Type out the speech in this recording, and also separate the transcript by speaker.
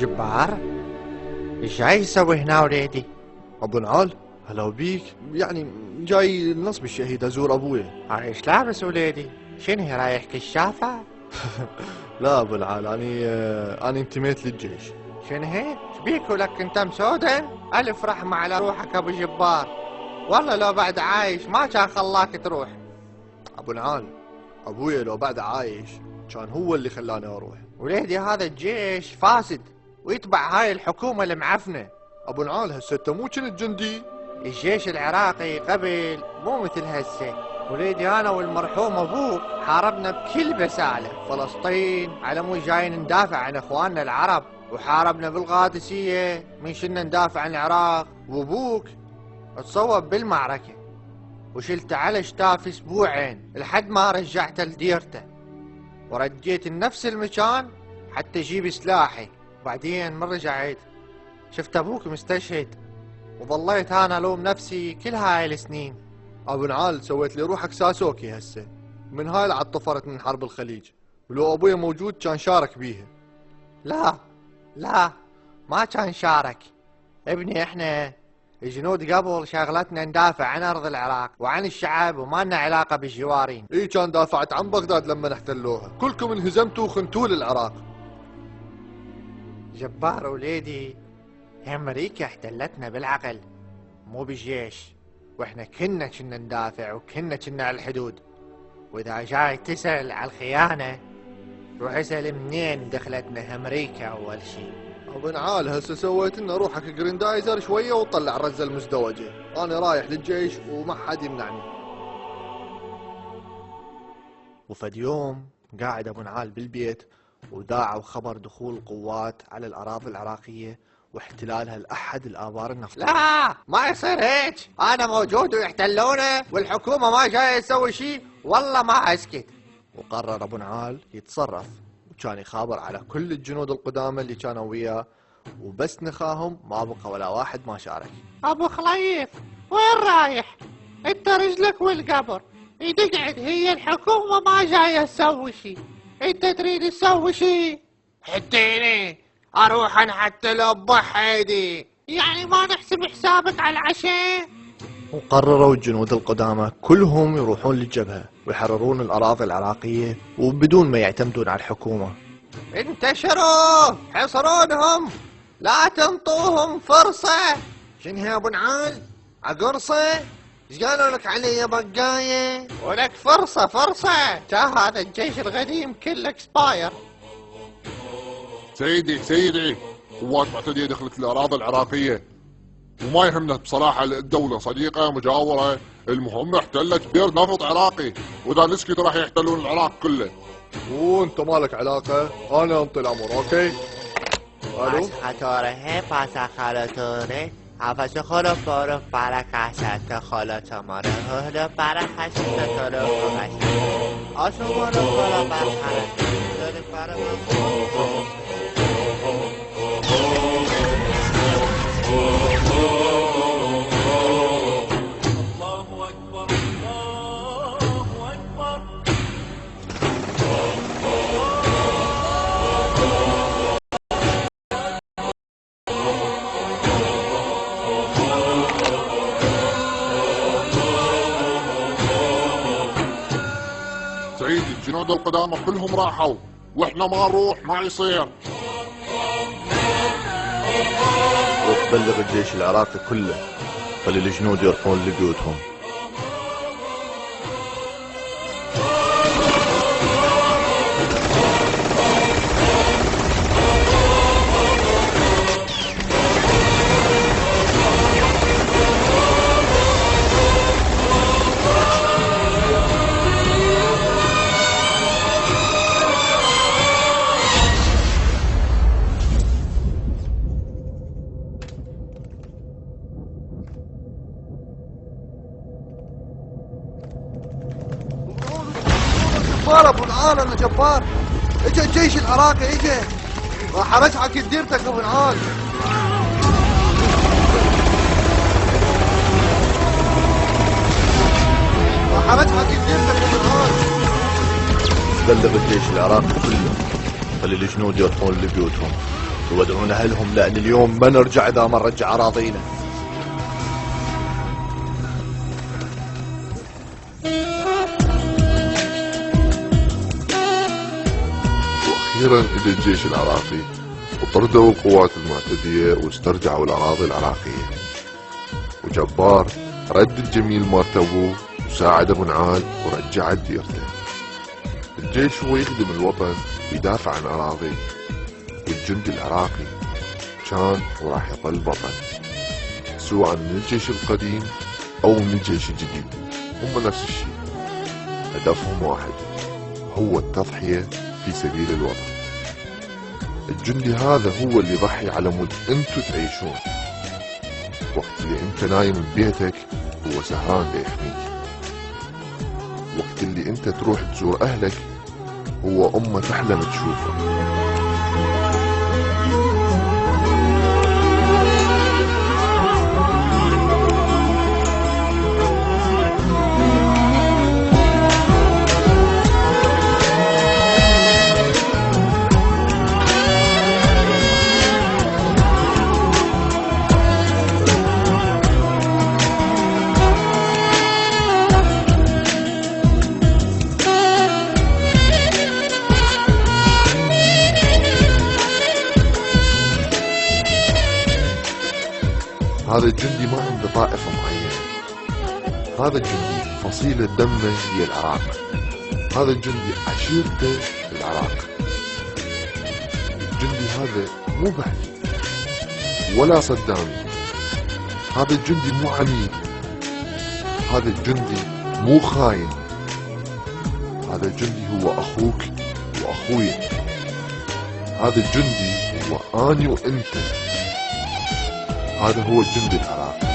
Speaker 1: جبار، ايش جاي تسوي هنا وليدي؟
Speaker 2: ابو نعال هلا بيك، يعني جاي نصب الشهيد ازور ابويا.
Speaker 1: انا ايش لابس وليدي؟ شنو رايح كشافة؟
Speaker 2: لا ابو نعال، اني انتميت للجيش.
Speaker 1: شنو هيك؟ شبيك ولك انت مسودن؟ الف رحمة على روحك ابو جبار، والله لو بعد عايش ما كان خلاك تروح.
Speaker 2: ابو نعال، ابويا لو بعد عايش كان هو اللي خلاني اروح.
Speaker 1: وليدي هذا الجيش فاسد ويتبع هاي الحكومة المعفنة.
Speaker 2: ابو نعال هسه انت مو كنت جندي؟
Speaker 1: الجيش العراقي قبل مو مثل هسه. وليدي انا والمرحوم ابوك حاربنا بكل بسالة فلسطين على مود جايين ندافع عن اخواننا العرب، وحاربنا بالقادسية من شلنا ندافع عن العراق، وابوك تصوب بالمعركة وشلته على شتاف اسبوعين لحد ما رجعته لديرته، ورجيت لنفس المكان حتى اجيب سلاحي. وبعدين من رجعت شفت ابوك مستشهد، وظليت انا الوم نفسي كل هاي السنين.
Speaker 2: ابو نعال سويت لي روحك ساسوكي هسه، من هاي اللي عطفرت من حرب الخليج، ولو ابويا موجود كان شارك بيها.
Speaker 1: لا ما كان شارك ابني، احنا الجنود قبل شغلتنا ندافع عن ارض العراق وعن الشعب وما لنا علاقه بالجوارين.
Speaker 2: اي كان دافعت عن بغداد لما احتلوها، كلكم انهزمتوا وخنتوا للعراق.
Speaker 1: جبار وليدي، امريكا احتلتنا بالعقل مو بالجيش، واحنا كنا ندافع وكنا على الحدود. واذا جاي تسأل على الخيانة روح اسأل منين دخلتنا امريكا اول شيء.
Speaker 2: ابو نعال هسه سويت لنا روحك جريندايزر شويه وطلع الرزه المزدوجه، انا رايح للجيش وما حد يمنعني.
Speaker 1: وفد يوم قاعد ابو نعال بالبيت وذاعوا خبر دخول القوات على الاراضي العراقيه واحتلالها لاحد الابار النفطيه. لا ما يصير هيك، انا موجود ويحتلونه والحكومه ما جايه تسوي شيء، والله ما اسكت.
Speaker 2: وقرر ابو نعال يتصرف، وكان يخابر على كل الجنود القدامى اللي كانوا وياه، وبس نخاهم ما بقى ولا واحد ما شارك.
Speaker 1: ابو خليف وين رايح؟ انت رجلك والقبر تقعد، هي الحكومه ما جايه تسوي شيء، انت تريد تسوي شيء؟ حديني اروح انا حتى لو بحيدي، يعني ما نحسب حسابك على العشاء.
Speaker 2: وقرروا الجنود القدامى كلهم يروحون للجبهة ويحررون الأراضي العراقية وبدون ما يعتمدون على الحكومة.
Speaker 1: انتشروا حصرونهم، لا تنطوهم فرصة. شنو يا ابو نعال؟ عقرصة؟ ايش قالوا لك علي يا بقاية؟ ولك فرصة هذا الجيش القديم كله اكسباير.
Speaker 3: سيدي قوات معتدية دخلت الأراضي العراقية، وما يهمنا بصراحة الدولة صديقة مجاورة، المهم احتلت بير نفط عراقي، وإذا نسكت راح يحتلون العراق كله.
Speaker 2: وانت مالك علاقة، أنا أنطي الأمر. أوكي؟
Speaker 1: ألو؟ پاسا خالتوره حفظ خلو برو برا قشت خالتو ماره هلو برا خشت تلو خشت آسو مارو برا برا خشت داری برا
Speaker 3: الجنود القدامى كلهم راحوا واحنا ما نروح ما يصير.
Speaker 2: وتبلغ الجيش العراقي كله، خلي الجنود يروحون لبيوتهم. جبار ابو نعال، انا جبار. اجا الجيش العراقي اجا، راح ارجعك لديرتك ابو نعال. راح ارجعك لديرتك ابو نعال. بلغ الجيش العراقي كله، خلي الجنود يروحون لبيوتهم. ويودعون أهلهم، لأن اليوم ما نرجع إذا ما نرجع أراضينا.
Speaker 3: وأخيرا إجا الجيش العراقي وطردوا القوات المعتدية واسترجعوا الأراضي العراقية. وجبار رد الجميل مالت أبوه وساعد ابو نعال ورجع ديرته. الجيش هو يخدم الوطن ويدافع عن أراضيه، والجندي العراقي كان وراح يظل بطل، سواء من الجيش القديم أو من الجيش الجديد، هم نفس الشيء، هدفهم واحد، هو التضحية في سبيل الوطن. الجندي هذا هو اللي يضحي على مود انتو تعيشون. وقت اللي انت نايم ببيتك هو سهران ليحميك، وقت اللي انت تروح تزور اهلك هو امه تحلم تشوفه. هذا الجندي ما عنده طائفة معينة، هذا الجندي فصيلة دمه هي العراق، هذا الجندي عشيرته العراق. الجندي هذا مو بهدي ولا صدامي، هذا الجندي مو عميل، هذا الجندي مو خاين، هذا الجندي هو أخوك وأخويا، هذا الجندي هو أني وأنت، هذا هو الجندي العراقي.